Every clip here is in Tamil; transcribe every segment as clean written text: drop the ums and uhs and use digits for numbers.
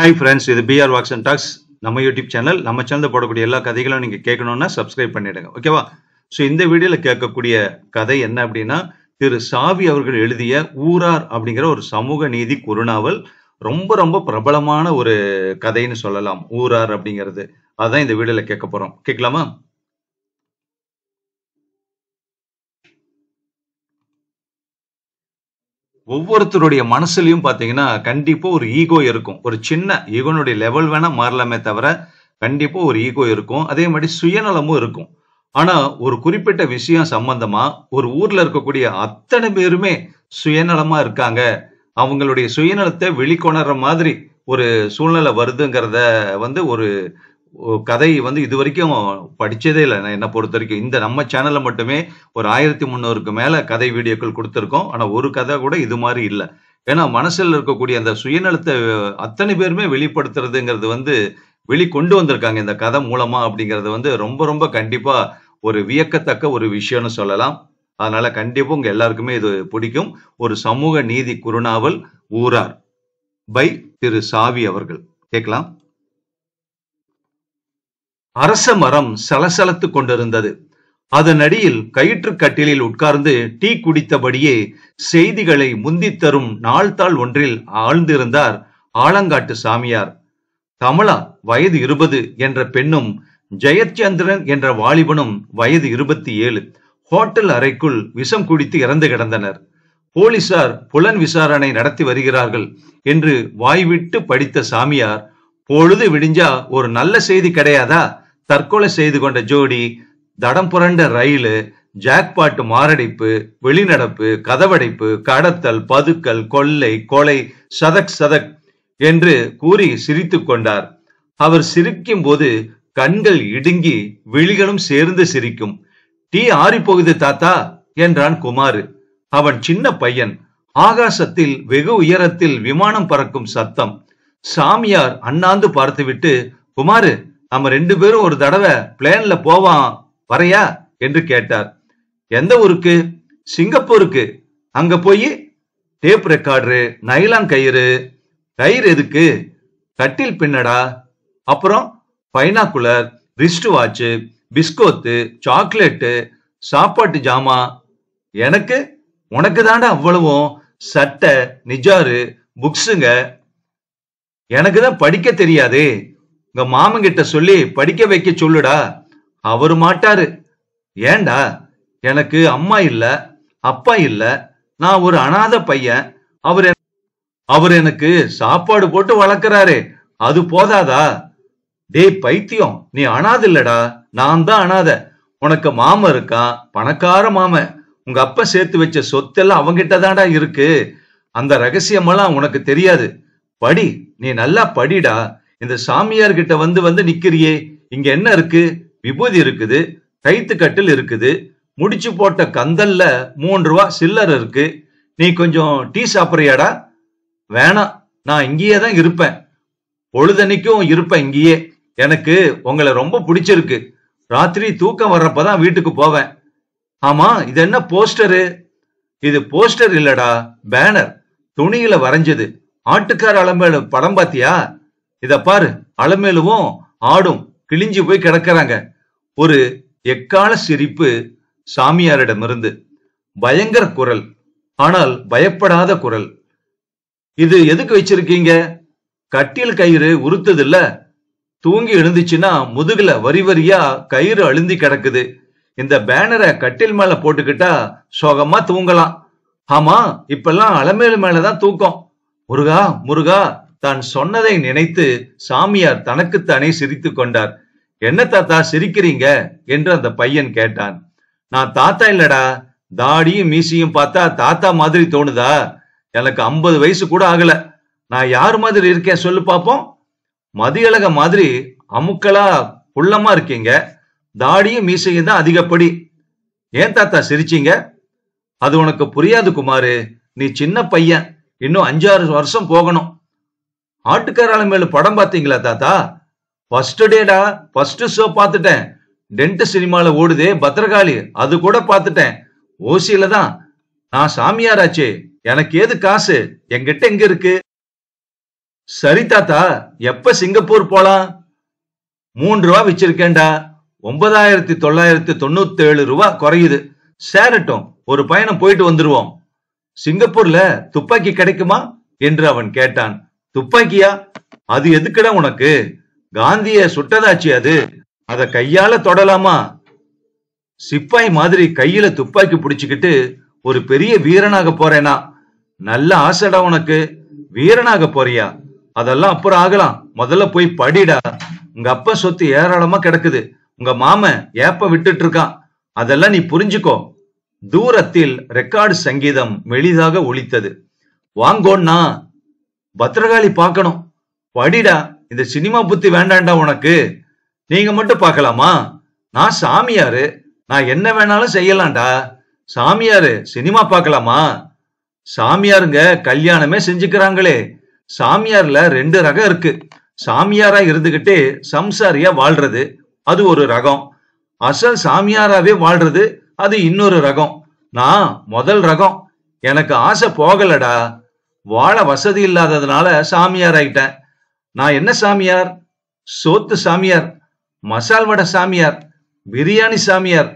Hi friends, இது BR Walks and Talks நம்ம யூடியூப் சேனல். நம்ம சேனல் போடக்கூடிய எல்லா கதைகளும் நீங்க கேட்கணும்னா சப்ஸ்கிரைப் பண்ணிடுங்க. ஓகேவா? ஸோ இந்த வீடியோல கேட்கக்கூடிய கதை என்ன அப்படின்னா, திரு சாவி அவர்கள் எழுதிய ஊரார் அப்படிங்கிற ஒரு சமூக நீதி குறுநாவல். ரொம்ப ரொம்ப பிரபலமான ஒரு கதைன்னு சொல்லலாம். ஊரார் அப்படிங்கிறது. அதான் இந்த வீடியோல கேட்க போறோம். கேட்கலாமா? ஒவ்வொருத்தருடைய மனசுலயும் பாத்தீங்கன்னா கண்டிப்பா ஒரு ஈகோ இருக்கும். ஒரு சின்ன ஈகோனுடைய லெவல் வேணா மாறலாமே தவிர கண்டிப்பா ஒரு ஈகோ இருக்கும். அதே மாதிரி சுயநலமும் இருக்கும். ஆனா ஒரு குறிப்பிட்ட விஷயம் சம்பந்தமா ஒரு ஊர்ல இருக்கக்கூடிய அத்தனை பேருமே சுயநலமா இருக்காங்க. அவங்களுடைய சுயநலத்தை வெளிக்கொணர்ற மாதிரி ஒரு சூழ்நிலை வருதுங்கிறத ஒரு கதை இதுவரைக்கும் படிச்சதே இல்ல. நான் என்ன பொறுத்த வரைக்கும் இந்த நம்ம சேனல்ல மட்டுமே ஒரு 1300க்கு மேல கதை வீடியோக்கள் கொடுத்திருக்கோம். ஆனா ஒரு கதை கூட இது மாதிரி இல்ல. ஏன்னா மனசுல இருக்கக்கூடிய அந்த சுயநலத்தை அத்தனை பேருமே வெளிப்படுத்துறதுங்கிறது வெளிக்கொண்டு வந்திருக்காங்க இந்த கதை மூலமா அப்படிங்கிறது ரொம்ப ரொம்ப கண்டிப்பா ஒரு வியக்கத்தக்க ஒரு விஷயம்னு சொல்லலாம். அதனால கண்டிப்பா உங்க எல்லாருக்குமே இது பிடிக்கும். ஒரு சமூக நீதி குறுநாவல் ஊரார் பை திரு சாவி அவர்கள். கேட்கலாம். அரச மரம் சலசலத்துக் கொண்டிருந்தது. அதன் அடியில் கயிற்று கட்டிலில் உட்கார்ந்து டீ குடித்தபடியே செய்திகளை முந்தித் தரும் நாள்தாள் ஒன்றில் ஆழ்ந்திருந்தார் ஆலங்காட்டு சாமியார். கமலா வயது 20 என்ற பெண்ணும் ஜெயச்சந்திரன் என்ற வாலிபனும் வயது 27 ஹோட்டல் அறைக்குள் விஷம் குடித்து இறந்து கிடந்தனர். போலீசார் புலன் விசாரணை நடத்தி வருகிறார்கள் என்று வாய்விட்டு படித்த சாமியார், பொழுது விடிஞ்சா ஒரு நல்ல செய்தி கிடையாதா? தற்கொலை செய்து கொண்ட ஜோடி, தடம் புரண்ட ரயிலு, ஜாக்பாட் மாரடைப்பு, வெளிநடப்பு, கதவடைப்பு, கடத்தல், பதுக்கல், கொள்ளை, கொலை, சதக் சதக் என்று கூறி சிரித்துக் கொண்டார். அவர் சிரிக்கும் போது கண்கள் இடுங்கி விழிகளும் சேர்ந்து சிரிக்கும். டீ ஆறி போகுது தாத்தா என்றான் குமாரு. அவன் சின்ன பையன். ஆகாசத்தில் வெகு உயரத்தில் விமானம் பறக்கும் சத்தம். சாமியார் அண்ணாந்து பார்த்துவிட்டு, குமாரு, நம்ம 2 பேரும் ஒரு தடவை பிளேன்ல போவான், வரையா என்று கேட்டார். எந்த ஊருக்கு? சிங்கப்பூருக்கு. அங்க போய் டேப் ரெக்கார்டரு, நைலான் கயிறு. கயிறு எதுக்கு? கட்டில் பின்னடா. அப்புறம் பைனாக்குலர், ரிஸ்ட் வாட்ச், பிஸ்கோத்து, சாக்லேட்டு, சாப்பாட்டு ஜாமா. எனக்கு? உனக்கு தாண்டா அவ்வளவும். சட்டை, நிஜாரு, புக்ஸுங்க. எனக்கு தான் படிக்க தெரியாதே. உங்க மாமன் கிட்ட சொல்லி படிக்க வைக்க சொல்லுடா. அவரு மாட்டாரு. ஏண்டா? எனக்கு அம்மா இல்ல, அப்பா இல்ல, நான் ஒரு அனாதை பையன். அவர் எனக்கு சாப்பாடு போட்டு வளர்க்கிறாரு, அது போதாதா? டேய் பைத்தியம், நீ அனாதை இல்லடா, நான் தான் அனாதை. உனக்கு மாமன் இருக்கான், பணக்கார மாமன். உங்க அப்பா சேர்த்து வச்ச சொத்தெல்லாம் அவங்கிட்ட தான்டா இருக்கு. அந்த ரகசியமெல்லாம் உனக்கு தெரியாது. படி, நீ நல்லா படிடா. இந்த சாமியார் கிட்ட வந்து நிக்கிறியே, இங்க என்ன இருக்கு? விபூதி இருக்குது, கைத்து கட்டில் இருக்குது, முடிச்சு போட்ட கந்தல்ல 3 ரூபா சில்லர் இருக்கு. நீ கொஞ்சம் டீ சாப்பிடுறியாடா? வேணாம், நான் இங்கேயே தான் இருப்பேன். பொழுதன்னைக்கும் இருப்பேன் இங்கேயே. எனக்கு உங்களை ரொம்ப பிடிச்சிருக்கு. ராத்திரி தூக்கம் வர்றப்பதான் வீட்டுக்கு போவேன். ஆமா, இது என்ன போஸ்டரு? இது போஸ்டர் இல்லடா, பேனர். துணியில வரைஞ்சது. ஆட்டுக்கார அலமேலு படம் பாத்தியா? இத பாரு, அலமேலுவும் ஆடும் கிழிஞ்சு போய் கிடக்குறாங்க. ஒரு எக்கால சிரிப்பு சாமியாரிடமிருந்து. பயங்கர குரல், ஆனால் பயப்படாத குரல். இது எதுக்கு வச்சிருக்கீங்க? கட்டில் கயிறு உறுத்தது இல்ல? தூங்கி எழுந்துச்சுன்னா முதுகுல வரி வரியா கயிறு அழுந்தி கிடக்குது. இந்த பேனரை கட்டில் மேல போட்டுக்கிட்டா சோகமா தூங்கலாம். ஆமா, இப்பெல்லாம் அலமேலு மேலதான் தூக்கம். முருகா முருகா, தான் சொன்னதை நினைத்து சாமியார் தனக்குத்தானே சிரித்து கொண்டார். என்ன தாத்தா சிரிக்கிறீங்க என்று அந்த பையன் கேட்டான். நான் தாத்தா இல்லடா, தாடியும் மீசியும் பார்த்தா தாத்தா மாதிரி தோணுதா? எனக்கு 50 வயசு கூட ஆகல. நான் யார் மாதிரி இருக்கேன் சொல்லு பாப்போம். மதியழக மாதிரி அமுக்களா புள்ளமா இருக்கீங்க. தாடியும் மீசையும் தான் அதிகப்படி. ஏன் தாத்தா சிரிச்சீங்க? அது உனக்கு புரியாது குமாரு. நீ சின்ன பையன், இன்னும் 5-6 வருஷம் போகணும். ஆட்டுக்கார மேல படம் பாத்தீங்களா தாத்தா? ஃபர்ஸ்ட் டேடா, ஃபர்ஸ்ட் ஷோ பாத்துட்டேன். டென்ட் சினிமால ஓடுதே பத்ரகாளி, அது கூட பாத்துட்டேன். ஓசியில தான். நான் சாமியாராச்சே, எனக்கு ஏது காசு? என்கிட்ட எங்க இருக்கு? சரி தாத்தா, எப்ப சிங்கப்பூர் போலாம்? 3 ரூபா வச்சிருக்கேன்டா. 9997 ரூபா குறையுது. சேரட்டும், ஒரு பயணம் போயிட்டு வந்துருவோம். சிங்கப்பூர்ல துப்பாக்கி கிடைக்குமா என்று அவன் கேட்டான். துப்பாக்கியா? அது எதுக்குடா உனக்கு? காந்திய சுட்டதாச்சு அது. அத கையால தொடலாமா? சிப்பாய் மாதிரி கையில துப்பாக்கி பிடிச்சுக்கிட்டு ஒரு பெரிய வீரனாக போறேனா? நல்ல ஆசைடா உனக்கு. வீரனாக போறியா? அதெல்லாம் அப்புறம் ஆகலாம். முதல்ல போய் படிடா. உங்க அப்பா சொத்து ஏராளமா கிடக்குது. உங்க மாமன் ஏப்ப விட்டுட்டு இருக்கான். அதெல்லாம் நீ புரிஞ்சுக்கோ. தூரத்தில் ரெக்கார்டு சங்கீதம் மெலிதாக ஒலித்தது. வாங்கோன்னா, பத்திரகாளி பார்க்கணும். படிடா. இந்த சினிமா புத்தி வேண்டாண்டா உனக்கு. நீங்க மட்டும் பார்க்கலாமா? நான் சாமியாரு. நான் என்ன வேணாலும் செய்யலாம்டா. சாமியாரு சினிமா பார்க்கலாமா? சாமியாருங்க கல்யாணமே செஞ்சுக்கிறாங்களே. சாமியார்ல 2 ரகம் இருக்கு. சாமியாரா இருந்துகிட்டே சம்சாரியா வாழ்றது அது ஒரு ரகம். அசல் சாமியாராவே வாழ்றது அது இன்னொரு ரகம். நான் முதல் ரகம். எனக்கு ஆசை போகலடா. வாழ வசதி இல்லாததுனால சாமியார் ஆயிட்டேன். நான் என்ன சாமியார்? சோத்து சாமியார், மசால் வடை சாமியார், பிரியாணி சாமியார்.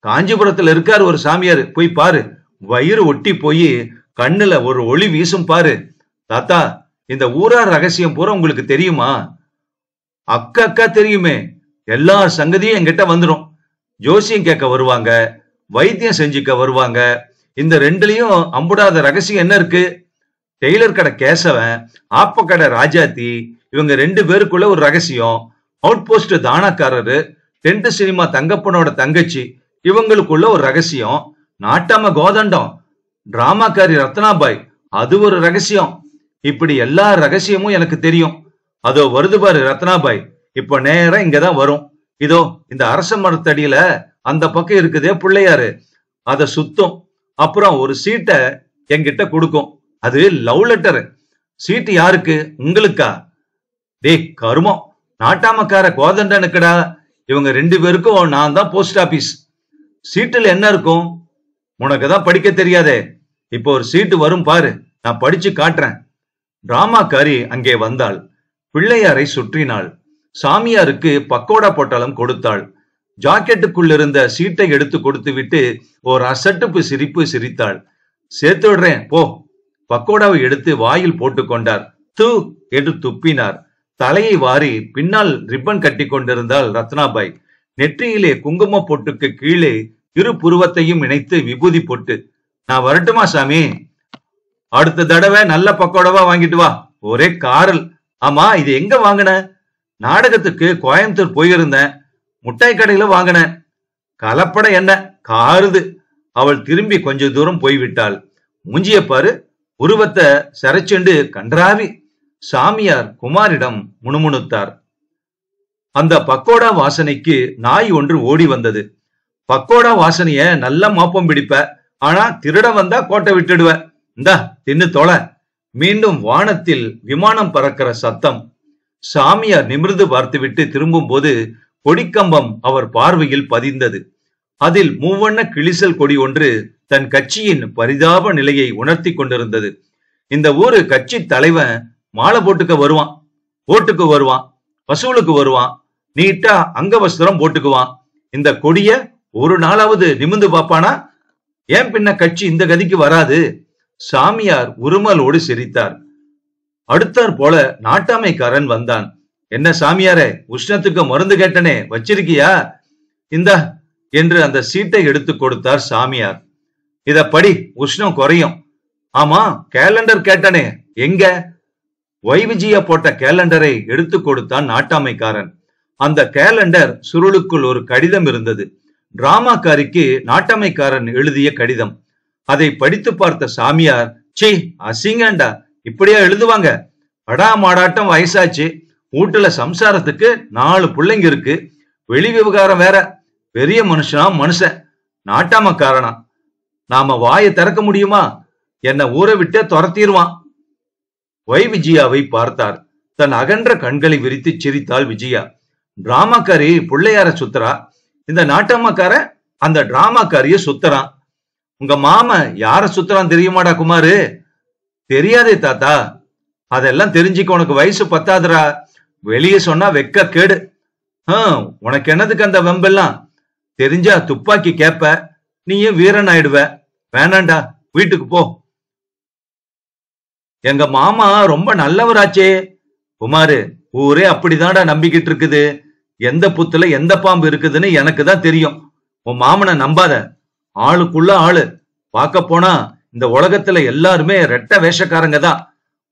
காஞ்சிபுரத்துல இருக்காரு ஒரு சாமியார், போய் பாரு. வயிறு ஒட்டி போய் கண்ணுல ஒரு ஒளி வீசும் பாரு. தாத்தா, இந்த ஊரார் ரகசியம் பூரா உங்களுக்கு தெரியுமா? அக்கா தெரியுமே. எல்லா சங்கதியும் என்கிட்ட வந்துடும். ஜோசியம் கேட்க வருவாங்க, வைத்தியம் செஞ்சுக்க வருவாங்க. இந்த 2லயும் அம்புடாத ரகசியம் என்ன இருக்கு? டெய்லர் கடை கேசவன், ஆப்ப கடை ராஜாத்தி, இவங்க 2 பேருக்குள்ள ஒரு ரகசியம். அவுட் போஸ்ட் தானக்காரரு, டென்ட் சினிமா தங்கப்பனோட தங்கச்சி, இவங்களுக்குள்ள ஒரு ரகசியம். நாட்டாம கோதண்டம், டிராமாக்காரி ரத்னாபாய், அது ஒரு ரகசியம். இப்படி எல்லா ரகசியமும் எனக்கு தெரியும். அதோ வருது பாரு ரத்னாபாய். இப்ப நேரம் இங்கதான் வரும். இதோ இந்த அரச மரத்தடியில அந்த பக்கம் இருக்குதே பிள்ளையாரு, அத சுத்தும். அப்புறம் ஒரு சீட்டை என்கிட்ட கொடுக்கும். அது லவ் லெட்டர். சீட்டு யாருக்கு? உங்களுக்கா? டேய் கருமம், நாட்டாமக்கார கோதண்டனுக்குடா. இவங்க 2 பேருக்கும் நான் தான் போஸ்ட் ஆபீஸ். சீட்டுல என்ன இருக்கும்? உனக்கு தான் படிக்க தெரியாதே. இப்போ ஒரு சீட்டு வரும் பாரு, நான் படிச்சு காட்டுறேன். டிராமாக்காரி அங்கே வந்தாள். பிள்ளையாரை சுற்றினாள். சாமியாருக்கு பக்கோடா பொட்டலம் கொடுத்தாள். ஜாக்கெட்டுக்குள் இருந்த சீட்டை எடுத்து கொடுத்து விட்டு ஒரு அசட்டுப்பு சிரிப்பு சிரித்தாள். சேர்த்து விடுறேன் போ. பக்கோடாவை எடுத்து வாயில் போட்டுக் கொண்டார். தூ என்று துப்பினார். தலையை வாரி பின்னால் ரிப்பன் கட்டி கொண்டிருந்தாள் ரத்னாபாய். நெற்றியிலே குங்கும பொட்டுக்கு கீழே இரு புருவத்தையும் இணைத்து விபூதி போட்டு, நான் வரட்டுமா சாமி? அடுத்த தடவை நல்ல பக்கோடாவா வாங்கிட்டு வா. ஒரே காரல். ஆமா, இது எங்க வாங்கின? நாடகத்துக்கு கோயம்புத்தூர் போயிருந்தேன். முட்டாய் கடையில வாங்கினேன். கலப்பட என்ன காருது. அவள் திரும்பி கொஞ்ச தூரம் போய்விட்டாள். மூஞ்சிய பாரு, உருவத்தை சரைச்சுண்டு கன்றாவி. சாமியார் குமாரிடம் முணுமுணுத்தார். அந்த பக்கோடா வாசனைக்கு நாய் ஒன்று ஓடி வந்தது. பக்கோடா வாசனைய நல்ல மாப்பம் பிடிப்ப, ஆனா திருட வந்தா கோட்டை விட்டுடுவ. இந்தா தின்னு தொலை. மீண்டும் வானத்தில் விமானம் பறக்கிற சத்தம். சாமியார் நிமிர்ந்து பார்த்துவிட்டு திரும்பும் போது கொடிக்கம்பம் அவர் பார்வையில் பதிந்தது. அதில் மூவண்ண கிளிசல் கொடி ஒன்று தன் கட்சியின் பரிதாப நிலையை உணர்த்தி கொண்டிருந்தது. இந்த ஊரு கட்சி தலைவன் மாலை போட்டுக்க வருவான், ஓட்டுக்கு வருவான், வசூலுக்கு வருவான், நீட்டா அங்கவஸ்திரம் போட்டுக்குவான். இந்த கொடிய ஒரு நாளாவது நிமிந்து பாப்பானா? ஏன் பின்ன கட்சி இந்த கதிக்கு வராது? சாமியார் உருமலோடு சிரித்தார். அடுத்தாற் போல நாட்டாமைக்காரன் வந்தான். என்ன சாமியாரே, உஷ்ணத்துக்கு மருந்து கேட்டனே, வச்சிருக்கியா? இந்தா என்று அந்த சீட்டை எடுத்து கொடுத்தார் சாமியார். இத படி, உஷ்ணம் குறையும். ஆமா, கேலண்டர் கேட்டனே, எங்க? வைவிஜியா போட்ட கேலண்டரை எடுத்து கொடுத்தான் நாட்டாமைக்காரன். அந்த கேலண்டர் சுருளுக்குள் ஒரு கடிதம் இருந்தது. டிராமாக்காரிக்கு நாட்டாமைக்காரன் எழுதிய கடிதம். அதை படித்து பார்த்த சாமியார், சீ அசிங்கண்டா, இப்படியா எழுதுவாங்க? படா மாடாட்டம் வயசாச்சு, வீட்டுல சம்சாரத்துக்கு 4 பிள்ளைங்க இருக்கு, வெளி விவகாரம் வேற. பெரிய மனுஷனா மனுஷன், நாட்டாமக்காரனா. நாம வாயை திறக்க முடியுமா? என்ன ஊரை விட்டே துரத்திடுவான். விஜயாவை பார்த்தார். தன் அகன்ற கண்களை விரித்து சிரித்தாள் விஜயா. டிராமாக்காரி பிள்ளையார சுத்துறா, இந்த நாட்டம்மாக்கார அந்த டிராமாக்காரிய சுத்துறான். உங்க மாம யார சுத்துறான் தெரியுமாடா குமாரு? தெரியாதே தாத்தா. அதெல்லாம் தெரிஞ்சுக்க உனக்கு வயசு பத்தாதுரா. வெளியே சொன்னா வெக்க கேடு. உனக்கு என்னதுக்கு அந்த வெம்பெல்லாம்? தெரிஞ்சா துப்பாக்கி கேப்ப, நீயும் வீரன் ஆயிடுவ. வேணாண்டா, வீட்டுக்கு போ. எங்க மாமா ரொம்ப நல்லவராச்சே. குமாரு, ஊரே அப்படிதான்டா நம்பிக்கிட்டு இருக்குது. எந்த புத்துல எந்த பாம்பு இருக்குதுன்னு எனக்கு தான் தெரியும். உன் மாமனை நம்பாத. ஆளுக்குள்ள ஆளு. பார்க்க போனா இந்த உலகத்துல எல்லாருமே ரெட்ட வேஷக்காரங்க தான்.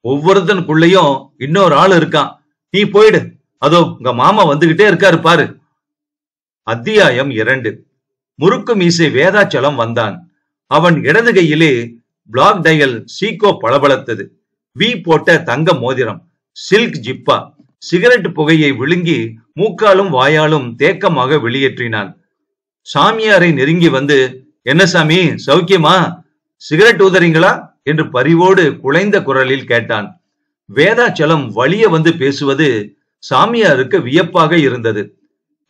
ஒவ்வொருத்தனுக்குள்ளயும் இன்னொரு ஆள் இருக்கான். நீ போயிடு. அதோ உங்க மாமா வந்துகிட்டே இருக்காரு பாரு. அத்தியாயம் 2. முறுக்கு மீசை வேதாச்சலம் வந்தான். அவன் இடது கையிலே பிளாக் டயல் சீக்கோ பளபளத்தது. வி போட்ட தங்க மோதிரம், சில்க் ஜிப்பா. சிகரெட் புகையை விழுங்கி மூக்காலும் வாயாலும் தேக்கமாக வெளியேற்றினான். சாமியாரை நெருங்கி வந்து, என்ன சாமி, சௌக்கியமா? சிகரெட் ஊதறீங்களா என்று பரிவோடு குலைந்த குரலில் கேட்டான். வேதாச்சலம் வலிய வந்து பேசுவது சாமியாருக்கு வியப்பாக இருந்தது.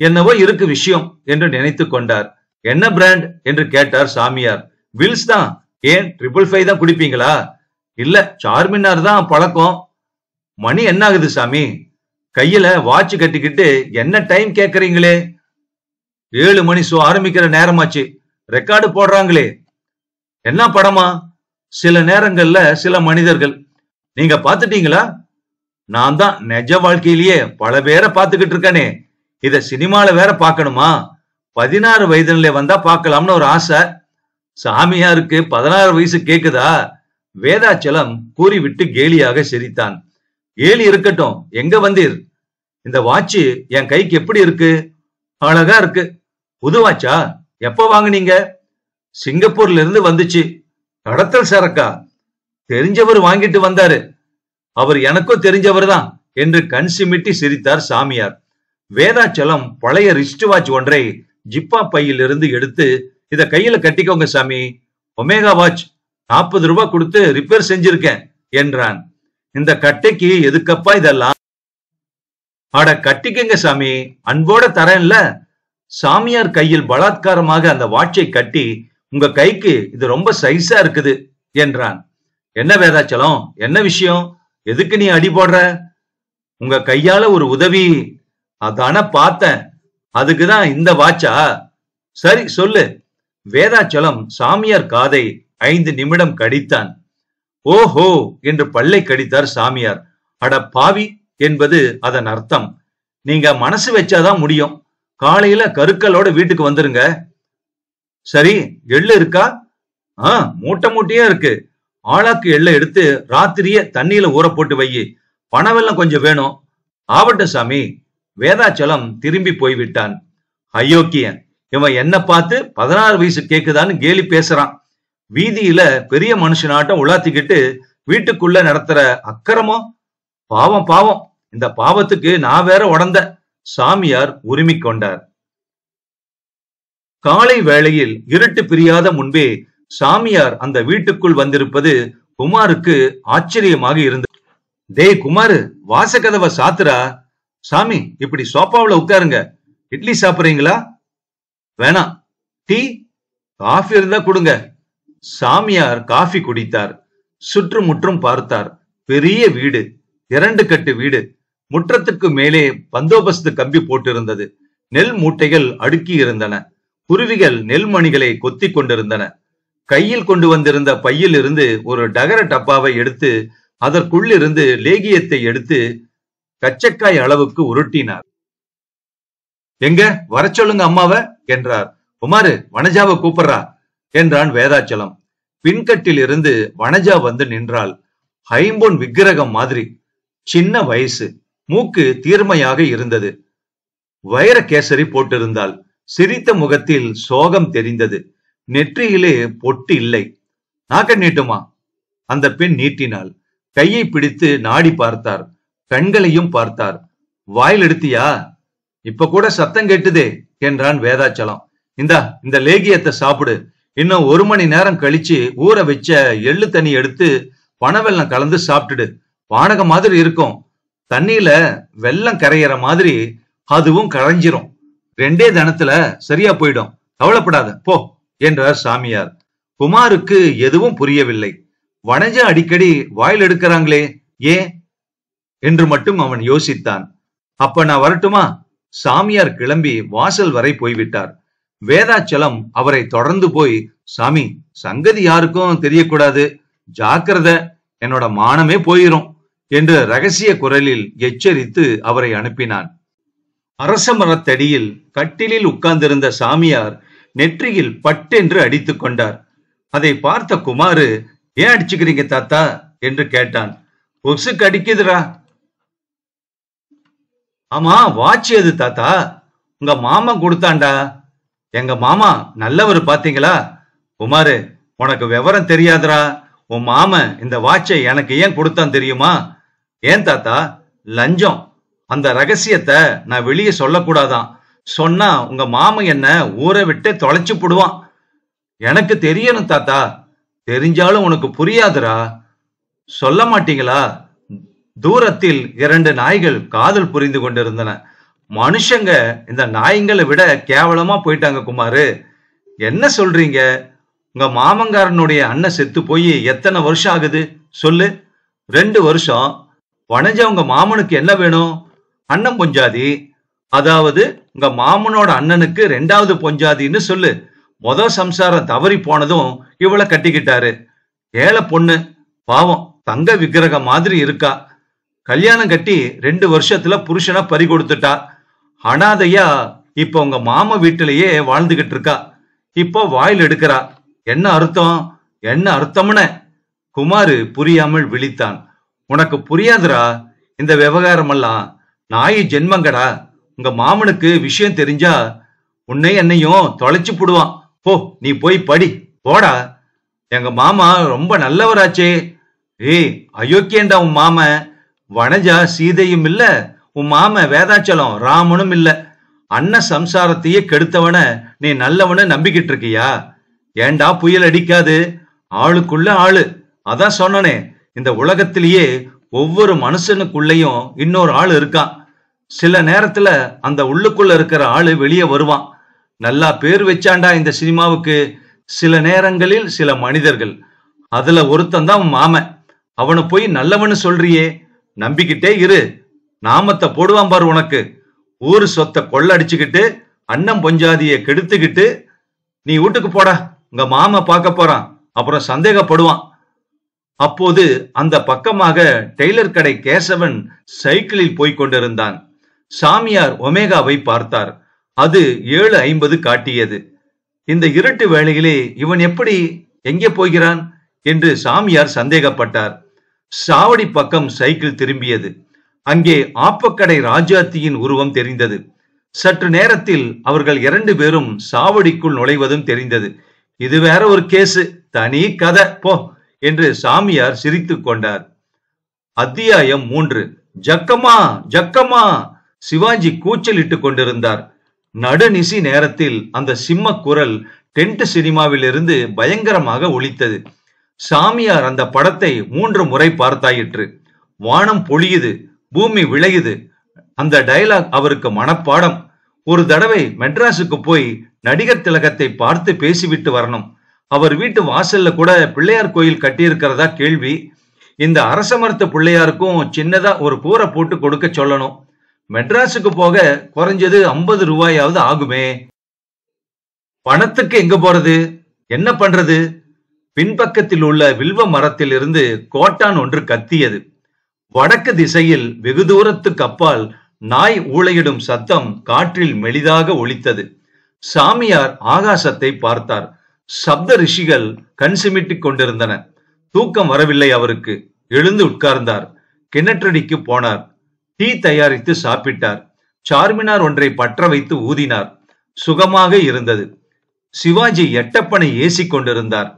என்னவோ இருக்கு விஷயம் என்று நினைத்து கொண்டார். என்ன பிராண்ட் என்று கேட்டார் சாமியார். வில்ஸ் தான். ஏன் 555 தான் குடிப்பீங்களா? இல்ல, சார்மினார் தான் பழக்கம். மணி என்ன ஆகுது சாமி? கையில வாட்ச் கட்டிக்கிட்டு என்ன டைம் கேக்குறீங்களே? 7 மணி ஷோ ஆரம்பிக்கிற நேரமாச்சு. ரெக்கார்டு போடுறாங்களே. என்ன படமா? சில நேரங்கள்ல சில மனிதர்கள். நீங்க பாத்துட்டீங்களா? நான் தான் நிஜ வாழ்க்கையிலேயே பல பேரை பாத்துக்கிட்டு இருக்கனே. இத சினிமால வேற பாக்கணுமா? 16 வயதுல வந்தா பாக்கலாம்னு ஒரு ஆசை. சாமியாருக்கு 16 வயசு கேக்குதா? வேதாச்சலம் கூறிவிட்டு கேலியாக சிரித்தான். கேலி இருக்கட்டும், எங்க வந்தீர்? இந்த வாட்ச் என் கைக்கு எப்படி இருக்கு? அழகா இருக்கு. புது வாட்சா? எப்ப வாங்குனீங்க? சிங்கப்பூர்ல இருந்து வந்துச்சு. கடத்தல் சரக்கா? தெரிஞ்சவர் வாங்கிட்டு வந்தாரு. அவர் எனக்கும் தெரிஞ்சவர் தான் என்று கண் சிமிட்டி சிரித்தார் சாமியார். வேதாச்சலம் பழைய ரிஸ்ட் வாட்ச் ஒன்றை ஜிப்பா பையில் இருந்து எடுத்து, இத கையில கட்டிக்கோங்க சாமி. ஒமேகா வாட்ச் 40 ரூபாய் கொடுத்து ரிப்பேர் செஞ்சிருக்கேன் என்றான். இந்த கட்டைக்கு எதுக்கப்பா இதெல்லாம்? அட கட்டிக்கங்க சாமி, அன்போட தரேன்ல. சாமியார் கையில் பலாத்காரமாக அந்த வாட்சை கட்டி, உங்க கைக்கு இது ரொம்ப சைஸா இருக்குது என்றான். என்ன வேதாச்சலம், என்ன விஷயம்? எதுக்கு நீ அடி போடுற? உங்க கையால ஒரு உதவி. அதான பார்த்தேன். அதுக்குதான் இந்த வாட்சா? சரி சொல்லு. வேதாச்சலம் சாமியார் காதை 5 நிமிடம் கடித்தான். ஓஹோ என்று பல்லை கடித்தார் சாமியார். அட பாவி என்பது அதன் அர்த்தம். நீங்க மனசு வச்சாதான் முடியும். காலையில கருக்களோட வீட்டுக்கு வந்துருங்க. சரி, எள்ளு இருக்கா? மூட்டை மூட்டையா இருக்கு. ஆளாக்கு எள்ள எடுத்து ராத்திரியே தண்ணியில ஊற போட்டு வை. பணவெல்லாம் கொஞ்சம் வேணும். ஆவட்டும் சாமி. வேதாச்சலம் திரும்பி போய்விட்டான். அயோக்கியன், இவன் என்ன பார்த்து 16 வயசு கேக்குதான்னு கேலி பேசுறான். வீதியில பெரிய மனுஷனாட்டம் உலாத்திக்கிட்டு வீட்டுக்குள்ள நடத்துற அக்கிரமோ. பாவம் பாவம். இந்த பாவத்துக்கு நான் வேற உடந்த. சாமியார் உரிமை கொண்டார். காலை வேளையில் இருட்டு பிரியாத முன்பே சாமியார் அந்த வீட்டுக்குள் வந்திருப்பது குமாருக்கு ஆச்சரியமாக இருந்தது. டேய் குமாரு, வாசக்கதவை சாத்துறா. சாமி, இப்படி சோபாவுல உட்காருங்க. இட்லி சாப்பிடுறீங்களா? வேணாம். டீ, காஃபி இருந்தா கொடுங்க. சாமியார் காஃபி குடித்தார். சுற்றுமுற்றும் பார்த்தார். பெரிய வீடு, 2 கட்டு வீடு. முற்றத்துக்கு மேலே பந்தோபஸ்து கம்பி போட்டிருந்தது. நெல் மூட்டைகள் அடுக்கி இருந்தன. குருவிகள் நெல்மணிகளை கொத்தி கொண்டிருந்தன. கையில் கொண்டு வந்திருந்த பையில் இருந்து ஒரு டகர டப்பாவை எடுத்து அதற்குள்ளிருந்து லேகியத்தை எடுத்து கச்சக்காய் அளவுக்கு உருட்டினார். எங்க வர சொல்லுங்க அம்மாவ என்றார். குமாரு, வனஜாவை கூப்பிடுறா என்றான் வேதாச்சலம். பின்கட்டில் இருந்து வனஜா வந்து நின்றாள். ஐம்பொன் விக்கிரகம் மாதிரி. சின்ன வயசு. மூக்கு தீர்மையாக இருந்தது. வைர கேசரி போட்டிருந்தாள். சிரித்த முகத்தில் சோகம் தெரிந்தது. நெற்றியிலே பொட்டு இல்லை. நாக்க நீட்டுமா? அந்த பெண் நீட்டினாள். கையை பிடித்து நாடி பார்த்தார். கண்களையும் பார்த்தார். வாயில் எடுத்தியா? இப்ப கூட சத்தம் கேட்டுதே என்றான் வேதாச்சலம். இந்த லேகியத்தை சாப்பிடு. இன்னும் 1 மணி நேரம் கழிச்சு ஊற வச்ச எள்ளு தண்ணி எடுத்து பனவெல்லம் கலந்து சாப்பிட்டுடு. பானகம் மாதிரி இருக்கும். தண்ணியில வெல்லம் கரையிற மாதிரி அதுவும் கரைஞ்சிரும். 2 தினத்துல சரியா போயிடும். கவலைப்படாத போ என்றார் சாமியார். குமாருக்கு எதுவும் புரியவில்லை. வனஜா அடிக்கடி வாயில் எடுக்கிறாங்களே ஏன் என்று மட்டும் அவன் யோசித்தான். அப்ப நான் வரட்டுமா? சாமியார் கிளம்பி வாசல் வரை போய்விட்டார். வேதாச்சலம் அவரை தொடர்ந்து போய், சாமி, சங்கதி யாருக்கும் தெரியக்கூடாது, ஜாக்கிரத, என்னோட மானமே போயிரும் என்று ரகசிய குரலில் எச்சரித்து அவரை அனுப்பினான். அரச மரத்தடியில் கட்டிலில் உட்கார்ந்திருந்த சாமியார் நெற்றியில் பட்டென்று அடித்துக் கொண்டார். அதை பார்த்த குமாரு, ஏன் அடிச்சுக்கிறீங்க தாத்தா என்று கேட்டான். ஒசுக்கு அடிக்குதுரா. ஆமா, வாட்சி எது தாத்தா? உங்க மாமா கொடுத்தாண்டா. எங்க மாமா நல்லவர் பாத்தீங்களா? குமாரு, உனக்கு விவரம் தெரியாதுரா. உன் மாமன் இந்த வாட்சை எனக்கு ஏன் கொடுத்தான் தெரியுமா? ஏன் தாத்தா? லஞ்சம். அந்த ரகசியத்தை நான் வெளியே சொல்லக்கூடாதான். சொன்னா உங்க மாமன் என்ன ஊரை விட்டு தொலைச்சு போடுவான். எனக்கு தெரியணும் தாத்தா. தெரிஞ்சாலும் உனக்கு புரியாதுரா. சொல்ல மாட்டீங்களா? தூரத்தில் 2 நாய்கள் காதல் புரிந்து கொண்டிருந்தன. மனுஷங்க இந்த நாய்களை விட கேவலமா போயிட்டாங்க குமாரு. என்ன சொல்றீங்க? உங்க மாமங்காரனுடைய அண்ணன் செத்து போய் எத்தனை வருஷம் ஆகுது சொல்லு? 2 வருஷம். வனஜ உங்க மாமனுக்கு என்ன வேணும்? அண்ணன் பொஞ்சாதி. அதாவது உங்க மாமனோட அண்ணனுக்கு 2வது பொஞ்சாதின்னு சொல்லு. சம்சாரம் தவறி போனதும் இவளை கட்டிக்கிட்டாரு. ஏழை பொண்ணு, பாவம், தங்க விக்கிரகம் மாதிரி இருக்கா. கல்யாணம் கட்டி 2 வருஷத்துல புருஷனை பறி கொடுத்துட்டா. அனாதையா இப்ப உங்க மாமா வீட்டிலேயே வாழ்ந்துகிட்டு இருக்கா. இப்போ வாயில் எடுக்கிறா. என்ன அர்த்தம்? என்ன அர்த்தம்னு குமாரு புரியாமல் விழித்தான். உனக்கு புரியாதுரா இந்த விவகாரம் எல்லாம். நாய் ஜென்மங்கடா. உங்க மாமனுக்கு விஷயம் தெரிஞ்சா உன்னை என்னையும் தொலைச்சு போடுவான். போ, நீ போய் படி, போடா. எங்க மாமா ரொம்ப நல்லவராச்சே. ஏய், அயோக்கியண்டா உன் மாம. வனஜா சீதையும் இல்ல, உன் மாம வேதாச்சலம் ராமனும் இல்ல. அண்ணன் சம்சாரத்தையே கெடுத்தவன நீ நல்லவனு நம்பிக்கிட்டு இருக்கியா? ஏண்டா புயல் அடிக்காது? ஆளுக்குள்ள ஆளு. அதான் சொன்னனே, இந்த உலகத்திலேயே ஒவ்வொரு மனுஷனுக்குள்ளயும் இன்னொரு ஆள் இருக்கான். சில நேரத்துல அந்த உள்ளுக்குள்ள இருக்கிற ஆளு வெளியே வருவான். நல்லா பேர் வச்சாண்டா இந்த சினிமாவுக்கு. சில நேரங்களில் சில மனிதர்கள். அதுல ஒருத்தன் தான் மாமன். அவனை போய் நல்லவனு சொல்றியே, நம்பிக்கிட்டே இரு. நாமத்தை போடுவான் பாரு உனக்கு. ஊரு சொத்தை கொள்ளடிச்சுக்கிட்டு அண்ணன் பொஞ்சாதிய கெடுத்துக்கிட்டு நீ வீட்டுக்கு போடா. உங்க மாமா பார்க்க போறான், அப்புறம் சந்தேகப்படுவான். அப்போது அந்த பக்கமாக டெய்லர் கடை கேசவன் சைக்கிளில் போய்க் கொண்டிருந்தான். சாமியார் ஒமேகாவை பார்த்தார். அது 7:50 காட்டியது. இந்த இருட்டு வேளையிலே இவன் எப்படி எங்கே போகிறான் என்று சாமியார் சந்தேகப்பட்டார். சாவடி பக்கம் சைக்கிள் திரும்பியது. அங்கே ஆப்பக்கடை ராஜாத்தியின் உருவம் தெரிந்தது. சற்று நேரத்தில் அவர்கள் 2 பேரும் சாவடிக்குள் நுழைவதும் தெரிந்தது. இது வேற ஒரு கேசு, தனி கதை போ என்று சாமியார் சிரித்துக் கொண்டார். அத்தியாயம் 3. ஜக்கம்மா, ஜக்கம்மா! சிவாஜி கூச்சலிட்டு கொண்டிருந்தார். நடுநிசி நேரத்தில் அந்த சிம்ம குரல் டென்ட் சினிமாவில் இருந்து பயங்கரமாக ஒலித்தது. சாமியார் அந்த படத்தை 3 முறை பார்த்தாயிற்று. வானம் பொழியுது, பூமி விளையுது. அந்த டயலாக் அவருக்கு மனப்பாடம். ஒரு தடவை மெட்ராஸுக்கு போய் நடிகர் திலகத்தை பார்த்து பேசிவிட்டு வரணும். அவர் வீட்டு வாசல்ல கூட பிள்ளையார் கோயில் கட்டியிருக்கிறதா கேள்வி. இந்த அரச மரத்து பிள்ளையாருக்கும் சின்னதா ஒரு கூரை போட்டு கொடுக்க சொல்லணும். மெட்ராஸுக்கு போக குறைஞ்சது 50 ரூபாயாவது ஆகுமே. பணத்துக்கு எங்க போறது? என்ன பண்றது? பின்பக்கத்தில் உள்ள வில்வ மரத்தில் இருந்து கோட்டான் ஒன்று கத்தியது. வடக்கு திசையில் வெகு தூரத்துக்கு அப்பால் நாய் ஊளையிடும் சத்தம் காற்றில் மெலிதாக ஒலித்தது. சாமியார் ஆகாசத்தை பார்த்தார். சப்த ரிஷிகள் கண் சிமிட்டிக் கொண்டிருந்தன. தூக்கம் வரவில்லை அவருக்கு. எழுந்து உட்கார்ந்தார். கிணற்றடிக்கு போனார். டீ தயாரித்து சாப்பிட்டார். சார்மினார் ஒன்றை பற்ற வைத்து ஊதினார். சுகமாக இருந்தது. சிவாஜி எட்டப்பனை ஏசிக் கொண்டிருந்தார்.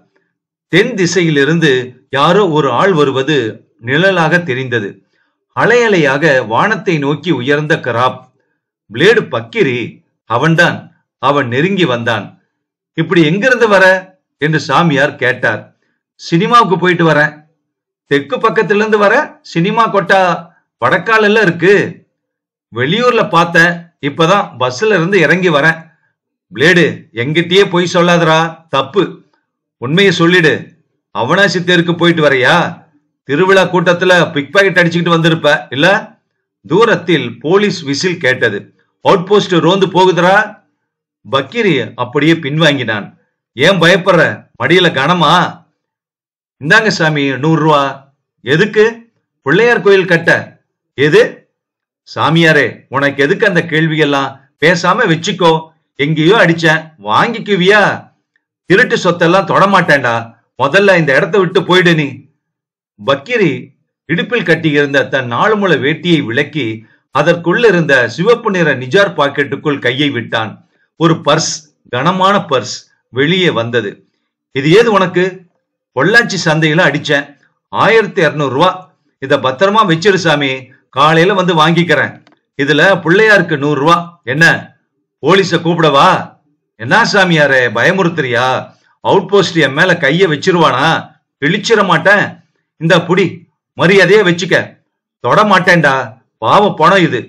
தென் திசையிலிருந்து யாரோ ஒரு ஆள் வருவது நிழலாக தெரிந்தது. அலையலையாக வானத்தை நோக்கி உயர்ந்த கராப். பிளேடு பக்கிரி. அவன்தான். அவன் நெருங்கி வந்தான். இப்படி எங்கிருந்து வர என்று சாமியார் கேட்டார். சினிமாவுக்கு போயிட்டு வரேன். தெற்கு பக்கத்திலிருந்து வர? சினிமா கொட்டா வடக்கால இருக்கு. வெளியூர்ல பார்த்தேன். இப்பதான் பஸ்ல இருந்து இறங்கி வரேன். பிளேடு, எங்கிட்டயே போய் சொல்லாதரா, தப்பு. உண்மையை சொல்லிடு. அவனாசி தெருக்கு போயிட்டு வரையா? திருவிழா கூட்டத்துல பிக் பாக்கெட் அடிச்சுக்கிட்டு வந்திருப்ப இல்ல? தூரத்தில் போலீஸ் விசில் கேட்டது. அவுட் போஸ்ட் ரோந்து போகுதுரா. பக்கீரி அப்படியே பின்வாங்கினான். ஏன் பயப்படுற? மடியில கனமா? இந்தாங்க சாமி 100 ரூபா. எதுக்கு? பிள்ளையார் கோயில் கட்ட. எது? சாமியாரே, உனக்கு எதுக்கு அந்த கேள்வியெல்லாம்? பேசாம வச்சுக்கோ. எங்கேயோ அடிச்சேன், வாங்கிக்குவியா? திருட்டு சொத்தெல்லாம் தொடமாட்டேன்டா. முதல்ல இந்த இடத்த விட்டு போயிடு நீ. பக்கீரி இடுப்பில் கட்டியிருந்த தன் 4 முழ வேட்டியை விலக்கி அதற்குள்ள இருந்த சிவப்பு நிற நிஜார் பாக்கெட்டுக்குள் கையை விட்டான். ஒரு பர்ஸ், கனமான பர்ஸ் வெளியே வந்தது. இது ஏது உனக்கு? பொள்ளாச்சி சந்தையில அடிச்சேன். 1200 ரூபா. இத பத்திரமா வச்சிரு சாமி, காலையில வந்து வாங்கிக்கிறேன். இதுல பிள்ளையாருக்கு 100 ரூபா. என்ன, போலீஸ கூப்பிடவா? என்ன சாமியாரே, பயமுறுத்துறியா? அவுட் போஸ்ட் என் மேல கைய வச்சிருவானா? கிழிச்சிட மாட்டேன். இந்த புடி, மரியாதையே வச்சுக்க. தொட மாட்டேன்டா, பாவ பணம் இது.